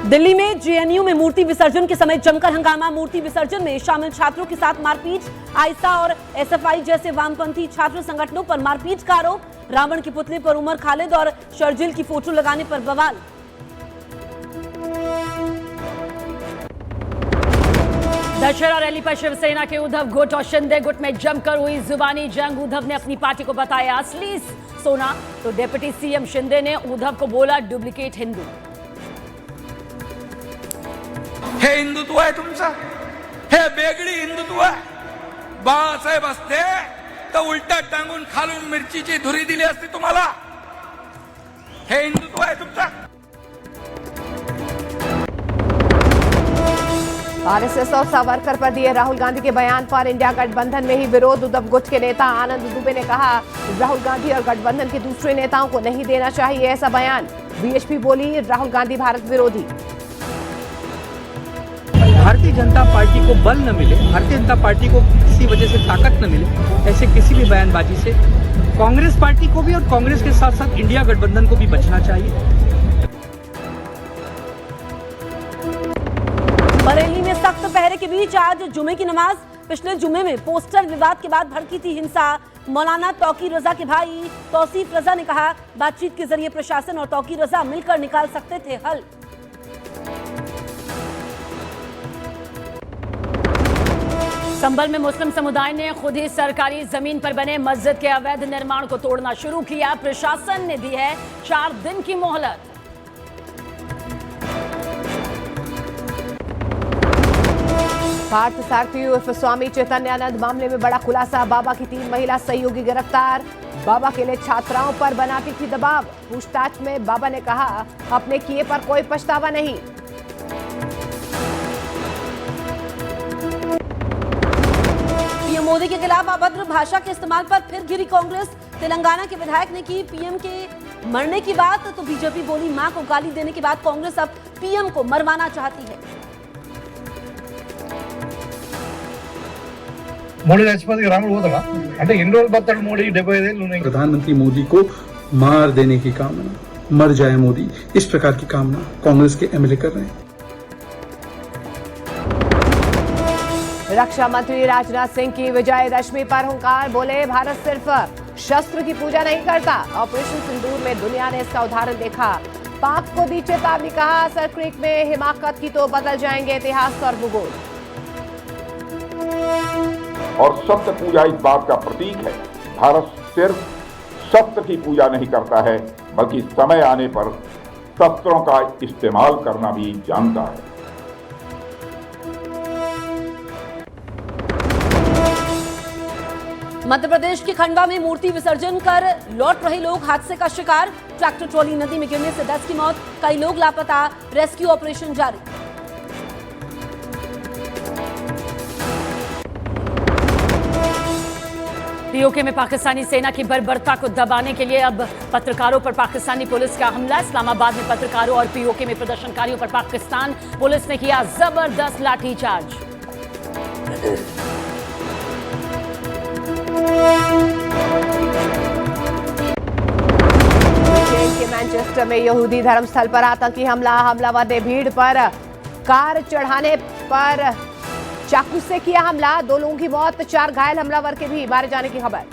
दिल्ली में जेएनयू में मूर्ति विसर्जन के समय जमकर हंगामा। मूर्ति विसर्जन में शामिल छात्रों के साथ मारपीट। आईएसआई और एसएफआई जैसे वामपंथी छात्र संगठनों पर मारपीट का आरोप। रावण के पुतले पर उमर खालिद और शर्जिल की फोटो लगाने पर बवाल। दशहरा रैली पर शिवसेना के उद्धव गुट और शिंदे गुट में जमकर हुई जुबानी जंग। उद्धव ने अपनी पार्टी को बताया असली सोना, तो डिप्टी सीएम शिंदे ने उद्धव को बोला डुप्लीकेट हिंदू। हे हिंदुत्व आहे तुमचं, हे बेगडी हिंदुत्व आहे। बाळासाहेब असते तर उलटा टांगून खालून मिरचीची धुरी दिली असती तुम्हाला। हे हिंदुत्व आहे तुमचं। आरएसएस और सावरकर पर दिए राहुल गांधी के बयान पर इंडिया गठबंधन में ही विरोध। उद्धव गुट के नेता आनंद दुबे ने कहा राहुल गांधी और गठबंधन के दूसरे नेताओं को नहीं देना चाहिए ऐसा बयान। बीएचपी बोली राहुल गांधी भारत विरोधी। भारतीय जनता पार्टी को बल न मिले, भारतीय जनता पार्टी को किसी वजह से ताकत न मिले, ऐसे किसी भी बयानबाजी से कांग्रेस पार्टी को भी और कांग्रेस के साथ साथ इंडिया गठबंधन को भी बचना चाहिए। बरेली में सख्त पहरे के बीच आज जुमे की नमाज। पिछले जुमे में पोस्टर विवाद के बाद भड़की थी हिंसा। मौलाना तौकीर रजा के भाई तौसीफ रजा ने कहा बातचीत के जरिए प्रशासन और तौकीर रजा मिलकर निकाल सकते थे हल। संभल में मुस्लिम समुदाय ने खुद ही सरकारी जमीन पर बने मस्जिद के अवैध निर्माण को तोड़ना शुरू किया। प्रशासन ने दी है 4 दिन की मोहलत। पार्थ सारथी उर्फ स्वामी चैतन्यानंद मामले में बड़ा खुलासा। बाबा की 3 महिला सहयोगी गिरफ्तार। बाबा के लिए छात्राओं पर बनाती थी दबाव। पूछताछ में बाबा ने कहा अपने किए पर कोई पछतावा नहीं। पीएम मोदी के खिलाफ अभद्र भाषा के इस्तेमाल पर फिर घिरी कांग्रेस। तेलंगाना के विधायक ने की पीएम के मरने की बात, तो बीजेपी बोली मां को गाली देने के बाद कांग्रेस अब पीएम को मरवाना चाहती है। మోడీ చచ్చిపోతే రాముడు పోతాడా అంటే ఎన్ని రోజులు బతాడు మోడీ 75 ఏళ్ళు ఉన్నాయి। प्रधानमंत्री मोदी को मार देने की कामना, मर जाए मोदी, इस प्रकार की कामना कांग्रेस के एमएलए कर रहे हैं। रक्षा मंत्री राजनाथ सिंह की विजयदशमी पर हुंकार। बोले भारत सिर्फ शस्त्र की पूजा नहीं करता। ऑपरेशन सिंदूर में दुनिया ने इसका उदाहरण देखा। पाक को दी चेतावनी, कहा सर क्रीक में हिमाकत की तो बदल जाएंगे इतिहास और भूगोल। और शस्त्र पूजा इस बात का प्रतीक है भारत सिर्फ शस्त्र की पूजा नहीं करता है बल्कि समय आने पर शस्त्रों का इस्तेमाल करना भी जानता है। मध्य प्रदेश के खंडवा में मूर्ति विसर्जन कर लौट रहे लोग हादसे का शिकार। ट्रैक्टर ट्रॉली नदी में गिरने से 10 की मौत, कई लोग लापता। रेस्क्यू ऑपरेशन जारी। पीओके में पाकिस्तानी सेना की बर्बरता को दबाने के लिए अब पत्रकारों पर पाकिस्तानी पुलिस का हमला। इस्लामाबाद में पत्रकारों और पीओके में प्रदर्शनकारियों पर पाकिस्तान पुलिस ने किया जबरदस्त लाठीचार्ज। ब्रिटेन के मैनचेस्टर में यहूदी धर्मस्थल पर आतंकी हमला। हमलावर ने भीड़ पर कार चढ़ाने पर चाकू से किया हमला। 2 लोगों की मौत, 4 घायल। हमलावर के भी मारे जाने की खबर।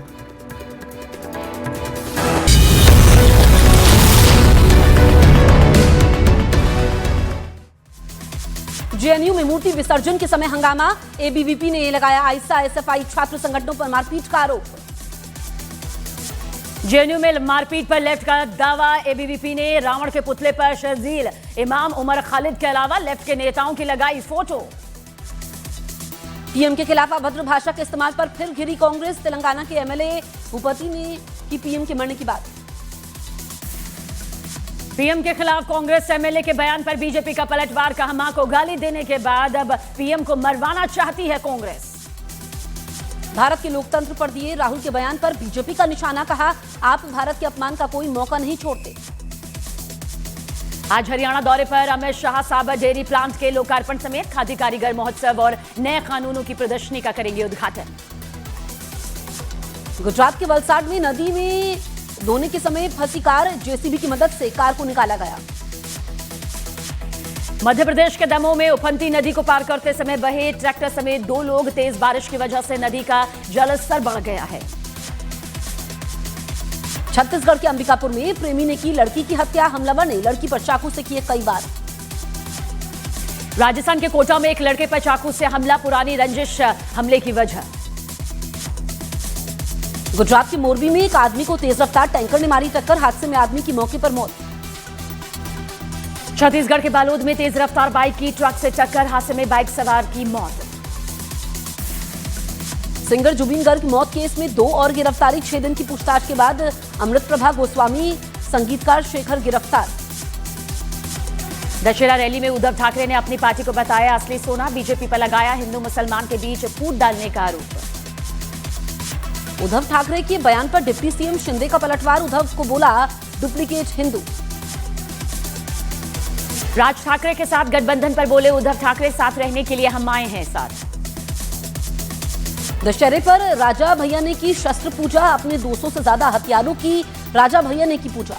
जेएनयू में मूर्ति विसर्जन के समय हंगामा। एबीवीपी ने लगाया आईएसआई एसएफआई छात्र संगठनों पर मारपीट का आरोप। जेएनयू में मारपीट पर लेफ्ट का दावा। एबीवीपी ने रावण के पुतले पर शर्जील इमाम उमर खालिद के अलावा लेफ्ट के नेताओं की लगाई फोटो। पीएम के खिलाफ अभद्र भाषा के इस्तेमाल पर फिर घिरी कांग्रेस। तेलंगाना के एमएलए भूपति ने की पीएम के मरने की बात। पीएम के खिलाफ कांग्रेस एमएलए के बयान पर बीजेपी का पलटवार। कहा मां को गाली देने के बाद अब पीएम को मरवाना चाहती है कांग्रेस। भारत के लोकतंत्र पर दिए राहुल के बयान पर बीजेपी का निशाना। कहा आप भारत के अपमान का कोई मौका नहीं छोड़ते। आज हरियाणा दौरे पर अमित शाह साबर डेयरी प्लांट के लोकार्पण समेत खादी कारीगर महोत्सव और नए कानूनों की प्रदर्शनी का करेंगे उद्घाटन। गुजरात के वलसाड में नदी में धोने के समय फंसी कार, जेसीबी की मदद से कार को निकाला गया। मध्य प्रदेश के दमोह में उफनती नदी को पार करते समय बहे ट्रैक्टर समेत 2 लोग। तेज बारिश की वजह से नदी का जलस्तर बढ़ गया है। छत्तीसगढ़ के अंबिकापुर में प्रेमी ने की लड़की की हत्या। हमलावर ने लड़की पर चाकू से किए कई वार। राजस्थान के कोटा में एक लड़के पर चाकू से हमला, पुरानी रंजिश हमले की वजह। गुजरात के मोरबी में एक आदमी को तेज रफ्तार टैंकर ने मारी टक्कर। हादसे में आदमी की मौके पर मौत। छत्तीसगढ़ के बालोद में तेज रफ्तार बाइक की ट्रक से टक्कर, हादसे में बाइक सवार की मौत। सिंगर जुबिन गर्ग की मौत केस में 2 और गिरफ्तारी। 6 दिन की पूछताछ के बाद अमृत प्रभा गोस्वामी, संगीतकार शेखर गिरफ्तार। दशहरा रैली में उद्धव ठाकरे ने अपनी पार्टी को बताया असली सोना। बीजेपी पर लगाया हिंदू मुसलमान के बीच फूट डालने का आरोप। उद्धव ठाकरे के बयान पर डिप्टी सीएम शिंदे का पलटवार। उद्धव को बोला डुप्लीकेट हिंदू। राज ठाकरे के साथ गठबंधन पर बोले उद्धव ठाकरे, साथ रहने के लिए हम आए हैं साथ। दशहरे पर राजा भैया ने की शस्त्र पूजा। अपने 200 से ज्यादा हथियारों की राजा भैया ने की पूजा।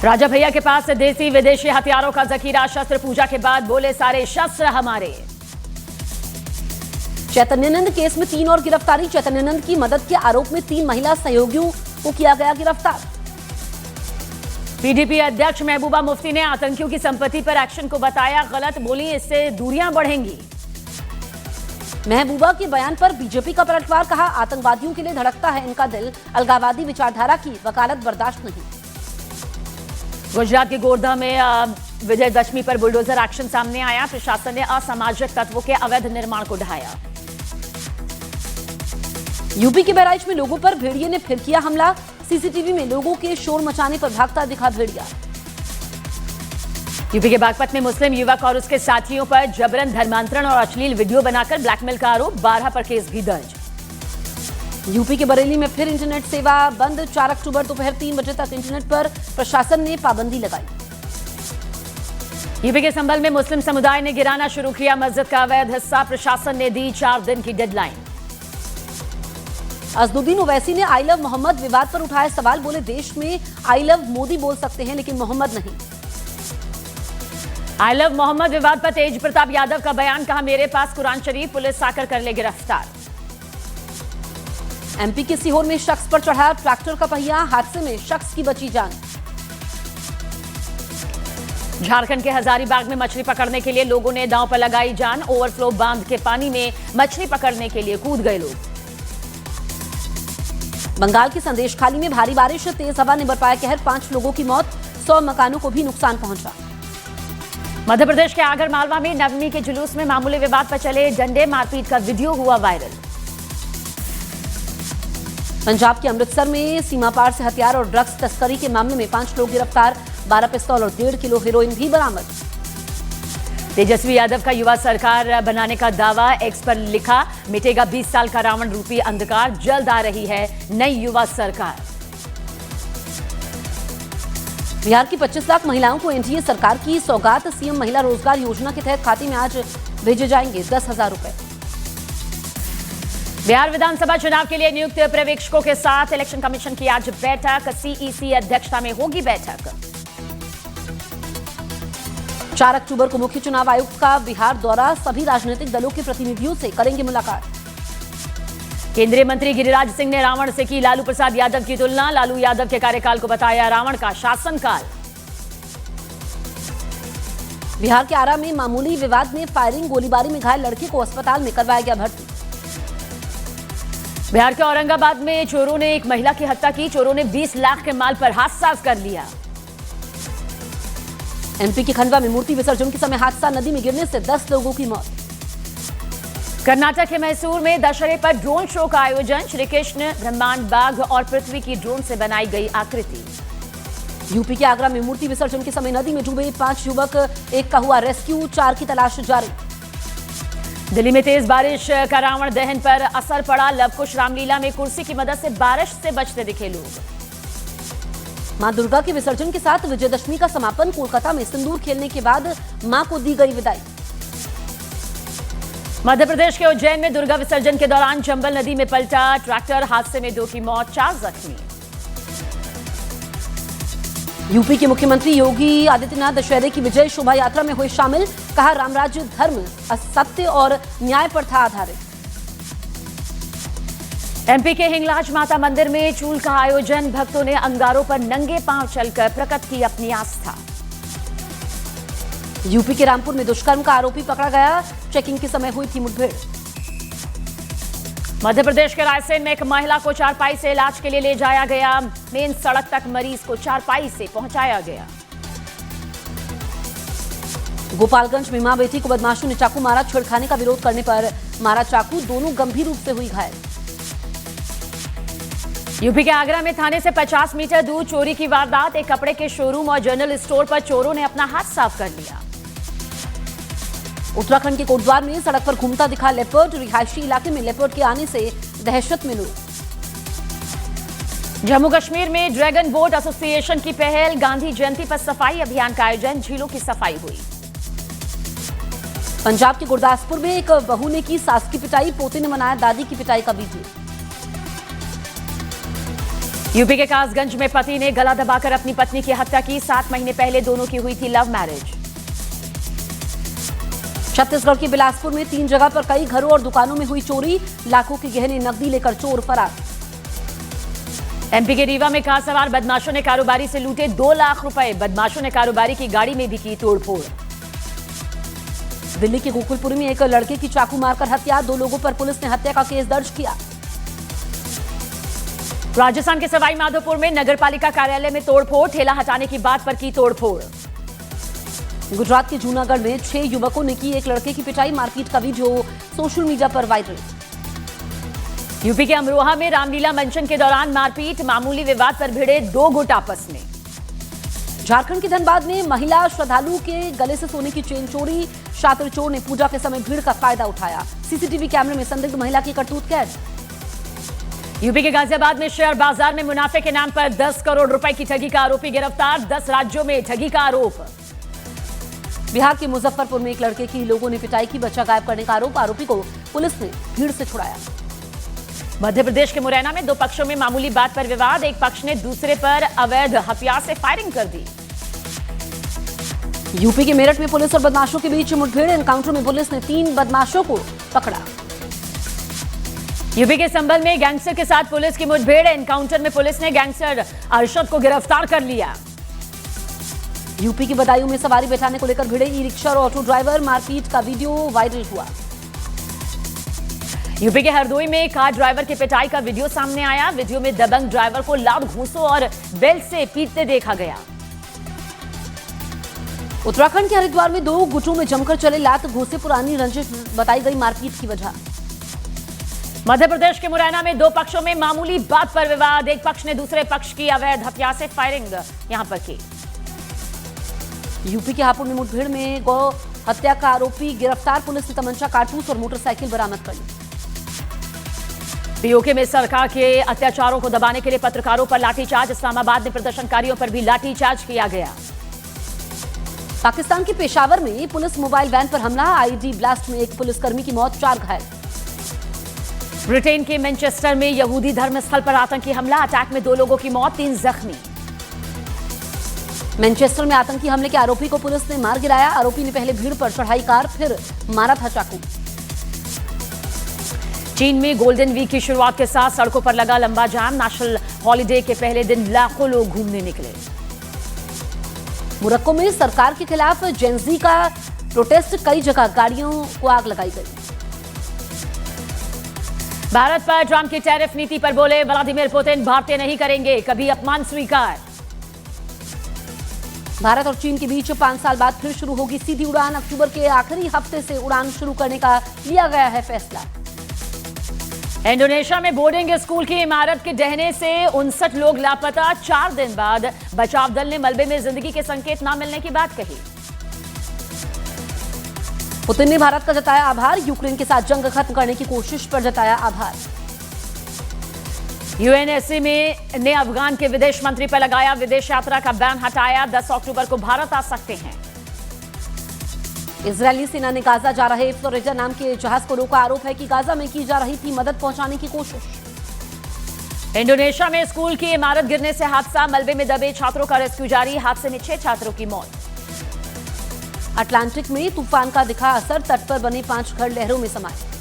राजा भैया के पास देसी विदेशी हथियारों का जखीरा। शस्त्र पूजा के बाद बोले सारे शस्त्र हमारे। चैतन्यानंद केस में 3 और गिरफ्तारी। चैतन्यानंद की मदद के आरोप में 3 महिला सहयोगियों को किया गया गिरफ्तार। पीडीपी अध्यक्ष महबूबा मुफ्ती ने आतंकियों की संपत्ति पर एक्शन को बताया गलत। बोली इससे दूरियां बढ़ेंगी। महबूबा के बयान पर बीजेपी का पलटवार। कहा आतंकवादियों के लिए धड़कता है इनका दिल। अलगाववादी विचारधारा की वकालत बर्दाश्त नहीं। गुजरात के गोरधा में विजयदशमी पर बुलडोजर एक्शन सामने आया। प्रशासन ने असामाजिक तत्वों के अवैध निर्माण को ढाया। यूपी के बहराइच में लोगों पर भेड़िए ने फिर किया हमला। सीसीटीवी में लोगों के शोर मचाने पर भागता दिखा भेड़िया। यूपी के बागपत में मुस्लिम युवक और उसके साथियों पर जबरन धर्मांतरण और अश्लील वीडियो बनाकर ब्लैकमेल का आरोप। 12 पर केस भी दर्ज। यूपी के बरेली में फिर इंटरनेट सेवा बंद। 4 अक्टूबर दोपहर 3 बजे तक इंटरनेट पर प्रशासन ने पाबंदी लगाई। यूपी के संभल में मुस्लिम समुदाय ने गिराना शुरू किया मस्जिद का अवैध हिस्सा। प्रशासन ने दी 4 दिन की डेडलाइन। असदुद्दीन ओवैसी ने आई लव मोहम्मद विवाद पर उठाए सवाल। बोले देश में आई लव मोदी बोल सकते हैं लेकिन मोहम्मद नहीं। आई लव मोहम्मद विवाद पर तेज प्रताप यादव का बयान। कहा मेरे पास कुरान शरीफ, पुलिस आकर कर ले गिरफ्तार। एमपी के सीहोर में शख्स पर चढ़ा ट्रैक्टर का पहिया। हादसे में शख्स की बची जान। झारखंड के हजारीबाग में मछली पकड़ने के लिए लोगों ने दांव पर लगाई जान। ओवरफ्लो बांध के पानी में मछली पकड़ने के लिए कूद गए लोग। बंगाल की संदेशखाली में भारी बारिश, तेज हवा ने बरपाया कहर। 5 लोगों की मौत, 100 मकानों को भी नुकसान पहुंचा। मध्य प्रदेश के आगर मालवा में नवमी के जुलूस में मामूली विवाद पर चले डंडे मारपीट का वीडियो हुआ वायरल। पंजाब के अमृतसर में सीमा पार से हथियार और ड्रग्स तस्करी के मामले में 5 लोग गिरफ्तार। 12 पिस्तौल और 1.5 किलो हेरोइन भी बरामद। तेजस्वी यादव का युवा सरकार बनाने का दावा। एक्स पर लिखा मिटेगा 20 साल का रावण रूपी अंधकार। जल्द आ रही है नई युवा सरकार। बिहार की 25 लाख महिलाओं को एनडीए सरकार की सौगात। सीएम महिला रोजगार योजना के तहत खाते में आज भेजे जाएंगे 10,000 रुपए। बिहार विधानसभा चुनाव के लिए नियुक्त पर्यवेक्षकों के साथ इलेक्शन कमीशन की आज बैठक। सीईसी अध्यक्षता में होगी बैठक। 4 अक्टूबर को मुख्य चुनाव आयुक्त का बिहार दौरा। सभी राजनीतिक दलों के प्रतिनिधियों से करेंगे मुलाकात। केंद्रीय मंत्री गिरिराज सिंह ने रावण से की लालू प्रसाद यादव की तुलना। लालू यादव के कार्यकाल को बताया रावण का शासनकाल। बिहार के आरा में मामूली विवाद में फायरिंग, गोलीबारी में घायल लड़के को अस्पताल में करवाया गया भर्ती। बिहार के औरंगाबाद में चोरों ने एक महिला की हत्या की। चोरों ने 20 लाख के माल पर हाथ कर लिया। एमपी के खंडवा में मूर्ति विसर्जन के समय हादसा, नदी में गिरने से 10 लोगों की मौत। कर्नाटक के मैसूर में दशहरे पर ड्रोन शो का आयोजन। श्री कृष्ण, ब्रह्मांड, बाघ और पृथ्वी की ड्रोन से बनाई गई आकृति। यूपी के आगरा में मूर्ति विसर्जन के समय नदी में डूबे 5 युवक, एक का हुआ रेस्क्यू, 4 की तलाश जारी। दिल्ली में तेज बारिश का रावण दहन पर असर पड़ा। लवकुश रामलीला में कुर्सी की मदद से बारिश से बचते दिखे लोग। मां दुर्गा के विसर्जन के साथ विजयदशमी का समापन। कोलकाता में सिंदूर खेलने के बाद मां को दी गई विदाई। मध्य प्रदेश के उज्जैन में दुर्गा विसर्जन के दौरान चंबल नदी में पलटा ट्रैक्टर। हादसे में 2 की मौत, 4 जख्मी। यूपी के मुख्यमंत्री योगी आदित्यनाथ दशहरे की विजय शोभा यात्रा में हुए शामिल, कहा रामराज्य धर्म सत्य और न्याय पर था आधारित। एमपी के हिंगलाज माता मंदिर में चूल का आयोजन, भक्तों ने अंगारों पर नंगे पांव चलकर प्रकट की अपनी आस्था। यूपी के रामपुर में दुष्कर्म का आरोपी पकड़ा गया, चेकिंग के समय हुई थी मुठभेड़। मध्य प्रदेश के रायसेन में एक महिला को चारपाई से इलाज के लिए ले जाया गया, मेन सड़क तक मरीज को चारपाई से पहुंचाया गया। गोपालगंज में मां बेटी को बदमाशों ने चाकू मारा, छेड़खानी का विरोध करने पर मारा चाकू, दोनों गंभीर रूप से हुई घायल। यूपी के आगरा में थाने से 50 मीटर दूर चोरी की वारदात, एक कपड़े के शोरूम और जनरल स्टोर पर चोरों ने अपना हाथ साफ कर लिया। उत्तराखंड के कोटद्वार में सड़क पर घूमता दिखा लेपर्ड, रिहायशी इलाके में लेपर्ड के आने से दहशत में लोग। जम्मू कश्मीर में ड्रैगन बोट एसोसिएशन की पहल, गांधी जयंती पर सफाई अभियान का आयोजन, झीलों की सफाई हुई। पंजाब के गुरदासपुर में एक बहू ने की सास की पिटाई, पोते ने मनाया दादी की पिटाई का वीडियो। यूपी के कासगंज में पति ने गला दबाकर अपनी पत्नी की हत्या की, 7 महीने पहले दोनों की हुई थी लव मैरिज। छत्तीसगढ़ के बिलासपुर में 3 जगह पर कई घरों और दुकानों में हुई चोरी, लाखों के गहने नकदी लेकर चोर फरार। एमपी के रीवा में कार सवार बदमाशों ने कारोबारी से लूटे 2 लाख रुपए, बदमाशों ने कारोबारी की गाड़ी में भी की तोड़फोड़। दिल्ली के गोकुलपुरी में एक लड़के की चाकू मारकर हत्या, 2 लोगों पर पुलिस ने हत्या का केस दर्ज किया। राजस्थान के सवाई माधोपुर में नगरपालिका कार्यालय में तोड़फोड़, ठेला हटाने की बात पर की तोड़फोड़। गुजरात के जूनागढ़ में 6 युवकों ने की एक लड़के की पिटाई, मारपीट का वीडियो सोशल मीडिया पर वायरल। यूपी के अमरोहा में रामलीला मंचन के दौरान मारपीट, मामूली विवाद पर भिड़े 2 गुट आपस में। झारखंड के धनबाद में महिला श्रद्धालु के गले से सोने की चेन चोरी, शातिर चोर ने पूजा के समय भीड़ का फायदा उठाया, सीसीटीवी कैमरे में संदिग्ध महिला की करतूत कैद। यूपी के गाजियाबाद में शेयर बाजार में मुनाफे के नाम पर 10 करोड़ रुपए की ठगी का आरोपी गिरफ्तार, 10 राज्यों में ठगी का आरोप। बिहार के मुजफ्फरपुर में एक लड़के की लोगों ने पिटाई की, बच्चा गायब करने का आरोप, आरोपी को पुलिस ने भीड़ से छुड़ाया। मध्य प्रदेश के मुरैना में 2 पक्षों में मामूली बात पर विवाद, एक पक्ष ने दूसरे पर अवैध हथियार से फायरिंग कर दी। यूपी के मेरठ में पुलिस और बदमाशों के बीच मुठभेड़, एनकाउंटर में पुलिस ने 3 बदमाशों को पकड़ा। यूपी के संभल में गैंगस्टर के साथ पुलिस की मुठभेड़, एनकाउंटर में पुलिस ने गैंगस्टर अरशद को गिरफ्तार कर लिया। यूपी की बदायूं में सवारी बैठाने को लेकर भिड़े ई-रिक्शा और ऑटो ड्राइवर, मारपीट का वीडियो वायरल हुआ। यूपी के हरदोई में कार ड्राइवर की पिटाई का वीडियो सामने आया, वीडियो में दबंग ड्राइवर को लात घूंसों और बेल्ट से पीटते देखा गया। उत्तराखंड के हरिद्वार में 2 गुटों में जमकर चले लात घूंसे, पुरानी रंजिश बताई गई मारपीट की वजह। मध्य प्रदेश के मुरैना में 2 पक्षों में मामूली बात पर विवाद, एक पक्ष ने दूसरे पक्ष की अवैध हथियार से फायरिंग यहां पर की। यूपी के हापुड़ में मुठभेड़ में गौ हत्या का आरोपी गिरफ्तार, पुलिस ने तमंचा, कारतूस और मोटरसाइकिल बरामद कर ली। पीओके में सरकार के अत्याचारों को दबाने के लिए पत्रकारों पर लाठीचार्ज, इस्लामाबाद में प्रदर्शनकारियों पर भी लाठीचार्ज किया गया। पाकिस्तान के पेशावर में पुलिस मोबाइल वैन पर हमला, आईडी ब्लास्ट में एक पुलिसकर्मी की मौत, 4 घायल। ब्रिटेन के मैनचेस्टर में यहूदी धर्मस्थल पर आतंकी हमला, अटैक में 2 लोगों की मौत, 3 जख्मी। मैनचेस्टर में आतंकी हमले के आरोपी को पुलिस ने मार गिराया, आरोपी ने पहले भीड़ पर चढ़ाई कार, फिर मारा था चाकू। चीन में गोल्डन वीक की शुरुआत के साथ सड़कों पर लगा लंबा जाम, नेशनल हॉलिडे के पहले दिन लाखों लोग घूमने निकले। मोरक्को में सरकार के खिलाफ जेंजी का प्रोटेस्ट, कई जगह गाड़ियों को आग लगाई गई। भारत पर ट्रंप की टैरिफ नीति पर बोले व्लादिमीर पुतिन, भारतीय नहीं करेंगे कभी अपमान स्वीकार। भारत और चीन के बीच 5 साल बाद फिर शुरू होगी सीधी उड़ान, अक्टूबर के आखिरी हफ्ते से उड़ान शुरू करने का लिया गया है फैसला। इंडोनेशिया में बोर्डिंग स्कूल की इमारत के ढहने से 59 लोग लापता, 4 दिन बाद बचाव दल ने मलबे में जिंदगी के संकेत न मिलने की बात कही। पुतिन ने भारत का जताया आभार, यूक्रेन के साथ जंग खत्म करने की कोशिश पर जताया आभार। यूएनएससी ने अफगान के विदेश मंत्री पर लगाया विदेश यात्रा का बैन हटाया, 10 अक्टूबर को भारत आ सकते हैं। इजरायली सेना ने गाजा जा रहे फ्लोरिडा नाम के जहाज को रोका, आरोप है कि गाजा में की जा रही थी मदद पहुंचाने की कोशिश। इंडोनेशिया में स्कूल की इमारत गिरने से हादसा, मलबे में दबे छात्रों का रेस्क्यू जारी, हादसे में 6 छात्रों की मौत। अटलांटिक में तूफान का दिखा असर, तट पर बने 5 घर लहरों में समाये।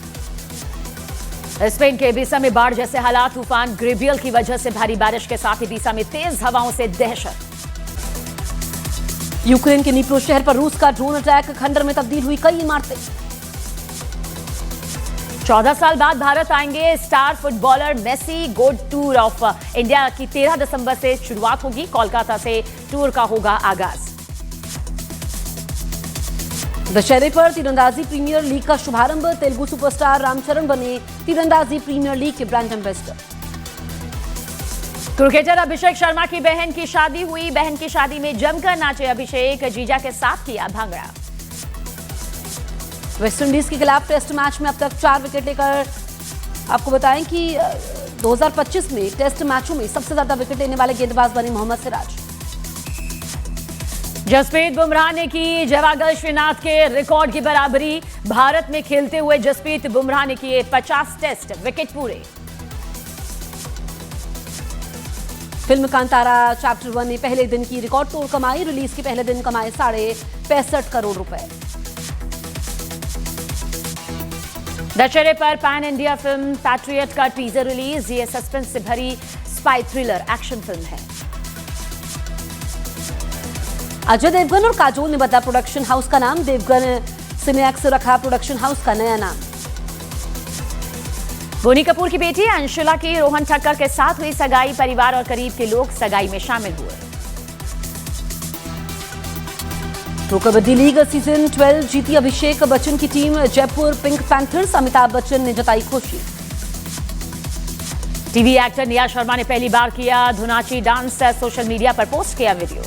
स्पेन के इबिसा में बाढ़ जैसे हालात, तूफान ग्रेबियल की वजह से भारी बारिश के साथ इबिसा में तेज हवाओं से दहशत। यूक्रेन के निप्रो शहर पर रूस का ड्रोन अटैक, खंडर में तब्दील हुई कई इमारतें। 14 साल बाद भारत आएंगे star footballer Messi, gold tour of India की 13 दिसंबर से शुरुआत होगी, कोलकाता से टूर का होगा आगाज। दशहरे पर तीरंदाजी प्रीमियर लीग का शुभारंभ, तेलुगु सुपरस्टार रामचरण बने तीरंदाजी प्रीमियर लीग के brand ambassador. Cricketer Abhishek Sharma की बहन की शादी हुई, बहन की शादी में जमकर नाचे अभिषेक, जीजा के साथ किया भांगड़ा। वेस्टइंडीज के खिलाफ टेस्ट मैच में अब तक 4 विकेट लेकर, आपको बताएं कि 2025 में टेस्ट मैचों में सबसे ज्यादा विकेट लेने वाले गेंदबाज बने मोहम्मद सिराज। जसप्रीत बुमराह ने की जवागल श्रीनाथ के रिकॉर्ड की बराबरी, भारत में खेलते हुए जसप्रीत बुमराह ने किए 50 टेस्ट, विकेट पूरे। फिल्म कांतारा चैप्टर 1 ने पहले दिन की रिकॉर्ड तोड़ कमाई, रिलीज के पहले दिन कमाए 65.5 करोड़ रुपए। दशहरे पर पैन इंडिया फिल्म पैट्रियट का टीजर रिलीज, ये सस्पेंस से भरी स्पाई थ्रिलर एक्शन फिल्म है। अजय देवगन और काजोल ने बदला प्रोडक्शन हाउस का नाम, देवगन सिनेएक्स रखा प्रोडक्शन हाउस का नया नाम। बोनी कपूर की बेटी अंशुला की रोहन ठक्कर के साथ हुई सगाई, परिवार और करीब के लोग सगाई में शामिल हुए। प्रो कबड्डी लीग सीजन 12 जीती अभिषेक बच्चन की team, Jaipur pink panthers, Amitabh Bachchan ने जताई खुशी। टीवी एक्टर निया शर्मा ने पहली बार किया धुनाची डांस, सोशल मीडिया पर पोस्ट किया वीडियो।